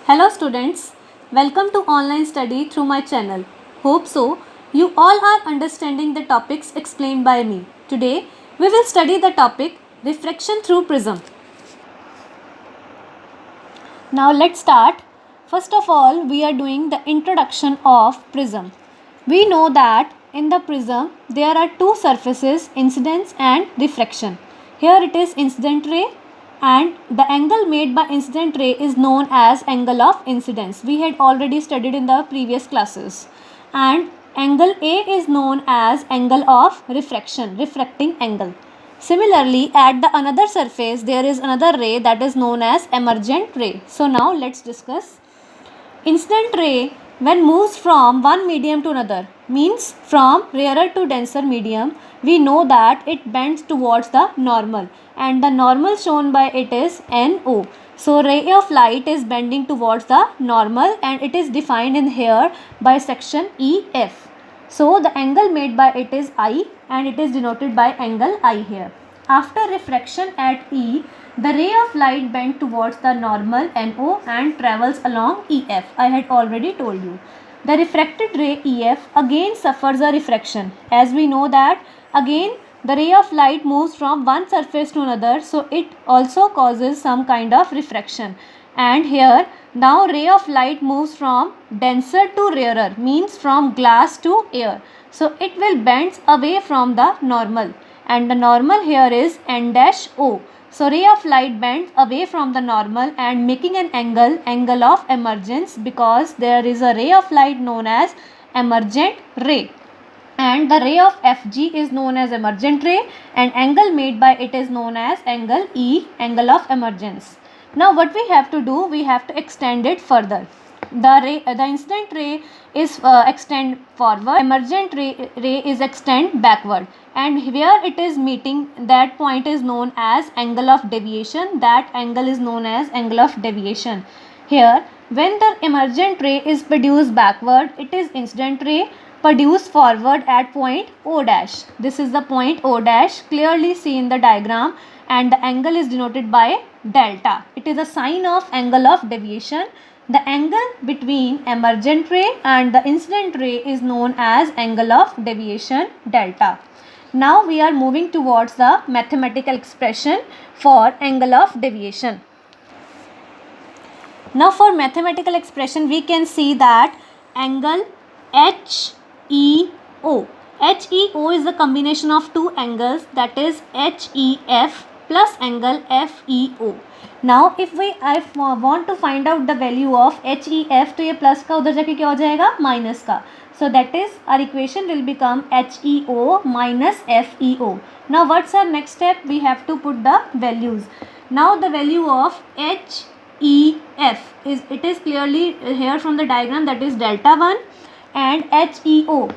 Hello students, welcome to online study through my channel. Hope so. You all are understanding the topics explained by me. Today we will study the topic refraction through prism. Now let's start. First of all, we are doing the introduction of prism. We know that in the prism there are two surfaces, incidence and refraction. Here it is incident ray, and the angle made by incident ray is known as angle of incidence. We had already studied in the previous classes. And angle A is known as angle of refraction, refracting angle. Similarly, at the another surface there is another ray that is known as emergent ray. So now let's discuss. Incident ray when moves from one medium to another, means from rarer to denser medium, we know that it bends towards the normal, and the normal shown by it is NO. So ray of light is bending towards the normal and it is defined in here by section EF. So the angle made by it is I and it is denoted by angle I here. After refraction at E, the ray of light bends towards the normal NO and travels along EF. I had already told you. The refracted ray EF again suffers a refraction. As we know that again the ray of light moves from one surface to another, so it also causes some kind of refraction. And here now ray of light moves from denser to rarer, means from glass to air. So it will bend away from the normal, and the normal here is N dash O. So ray of light bends away from the normal and making an angle of emergence, because there is a ray of light known as emergent ray, and the ray of FG is known as emergent ray, and angle made by it is known as angle E, angle of emergence. Now what we have to do, we have to extend it further. The incident ray is extend forward, emergent ray is extend backward, and where it is meeting, that point is known as angle of deviation. That angle is known as angle of deviation. Here when the emergent ray is produced backward, it is incident ray produced forward at point O dash. This is the point O dash, clearly seen in the diagram, and the angle is denoted by delta. It is a sign of angle of deviation. The angle between emergent ray and the incident ray is known as angle of deviation delta. Now we are moving towards the mathematical expression for angle of deviation. Now for mathematical expression we can see that angle HEO. HEO is the combination of two angles, that is HEF plus angle FEO. Now if I want to find out the value of HEF, तो ये plus का उधर जाके क्या हो जाएगा, minus का. So that is our equation will become HEO minus FEO. Now what's our next step? We have to put the values. Now the value of HEF is clearly here from the diagram, that is delta 1, and HEO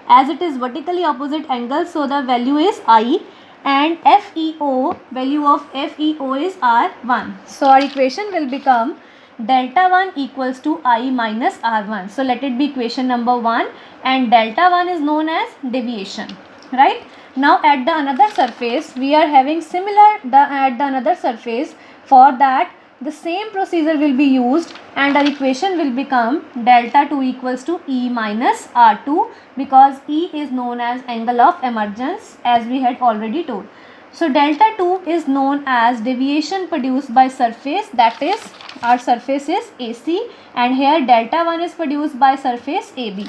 as it is vertically opposite angle, so the value is I, and FEO, value of FEO is R1. So our equation will become delta 1 equals to I minus R1. So let it be equation number 1, and delta 1 is known as deviation, right? Now at the another surface we are having similar at the another surface. For that the same procedure will be used, and our equation will become delta 2 equals to E minus R2, because E is known as angle of emergence, as we had already told. So delta 2 is known as deviation produced by surface, that is our surface is AC, and here delta 1 is produced by surface AB.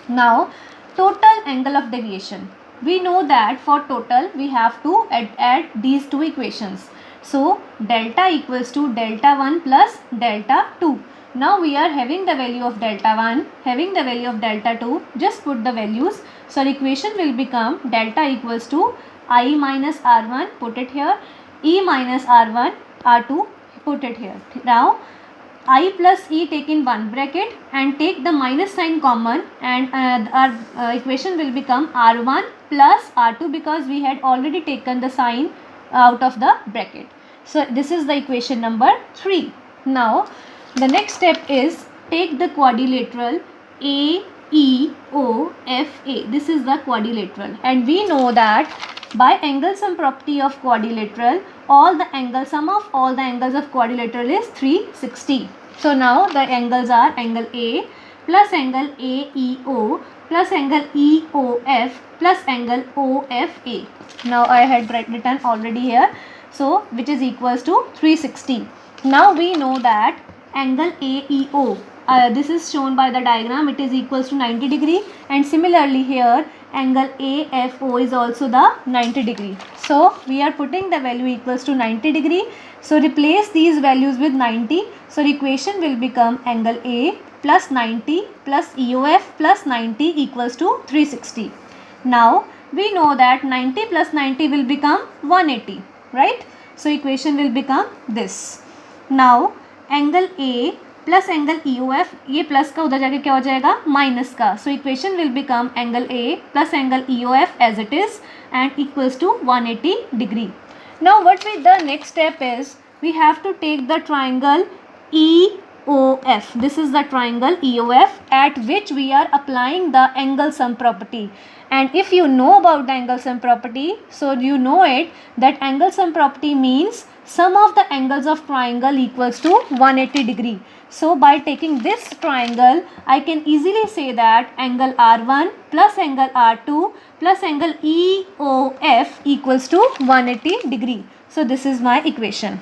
Now total angle of deviation. We know that for total we have to add these two equations. So delta equals to delta 1 plus delta 2. Now we are having the value of delta 1, having the value of delta 2, just put the values. So equation will become delta equals to I minus R1, put it here, E minus R1, R2, put it here. Now I plus E take in one bracket and take the minus sign common, and our equation will become R1 plus R2, because we had already taken the sign out of the bracket. So this is the equation number 3. Now the next step is take the quadrilateral EOFA. This is the quadrilateral, and we know that by angle sum property of quadrilateral, all the angle sum of all the angles of quadrilateral is 360. So now the angles are angle A plus angle AEO plus angle EOF plus angle OFA. Now I had written already here, so which is equals to 360. Now we know that angle AEO, this is shown by the diagram, it is equals to 90 degree, and similarly here angle AFO is also the 90 degree. So we are putting the value equals to 90 degree. So replace these values with 90. So the equation will become angle A plus 90 plus EOF plus 90 equals to 360. Now we know that 90 plus 90 will become 180, right? So equation will become this. Now angle A plus angle EOF, ये plus का उधर जाके क्या हो जाएगा, minus का. So equation will become angle A plus angle EOF as it is and equals to 180 degree. Now what we the next step is we have to take the triangle EOF. This is the triangle EOF at which we are applying the angle sum property. And if you know about the angle sum property, so you know it that angle sum property means sum of the angles of triangle equals to 180 degree. So by taking this triangle, I can easily say that angle R1 plus angle R2 plus angle EOF equals to 180 degree. So this is my equation.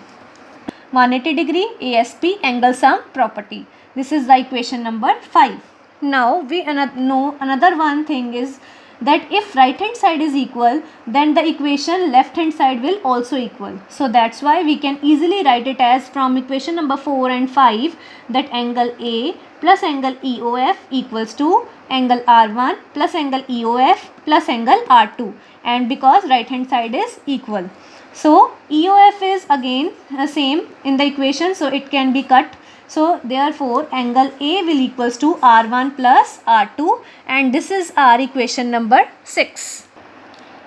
180 degree ASP angle sum property. This is the equation number 5. Now we know another one thing is that if right hand side is equal, then the equation left hand side will also equal. So that's why we can easily write it as from equation number 4 and 5 that angle A plus angle EOF equals to angle R1 plus angle EOF plus angle R2, and because right hand side is equal. So EOF is again same in the equation, so it can be cut. So therefore angle A will equals to R1 plus R2, and this is our equation number 6.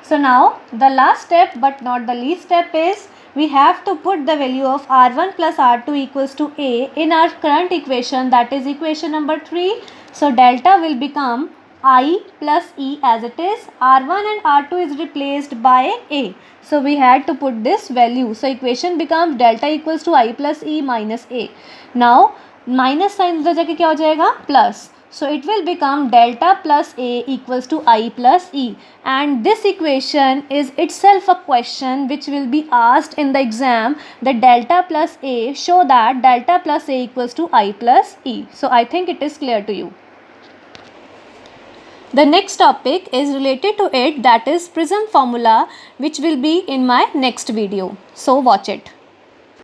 So now the last step but not the least step is we have to put the value of R1 plus R2 equals to A in our current equation, that is equation number 3. So delta will become I plus E as it is. R1 and R2 is replaced by A. So we had to put this value. So equation becomes delta equals to I plus E minus A. Now minus sign उधर जाके क्या हो जाएगा, plus. So it will become delta plus A equals to I plus E. And this equation is itself a question which will be asked in the exam, that delta plus A, show that delta plus A equals to I plus E. So I think it is clear to you. The next topic is related to it, that is prism formula, which will be in my next video. So watch it.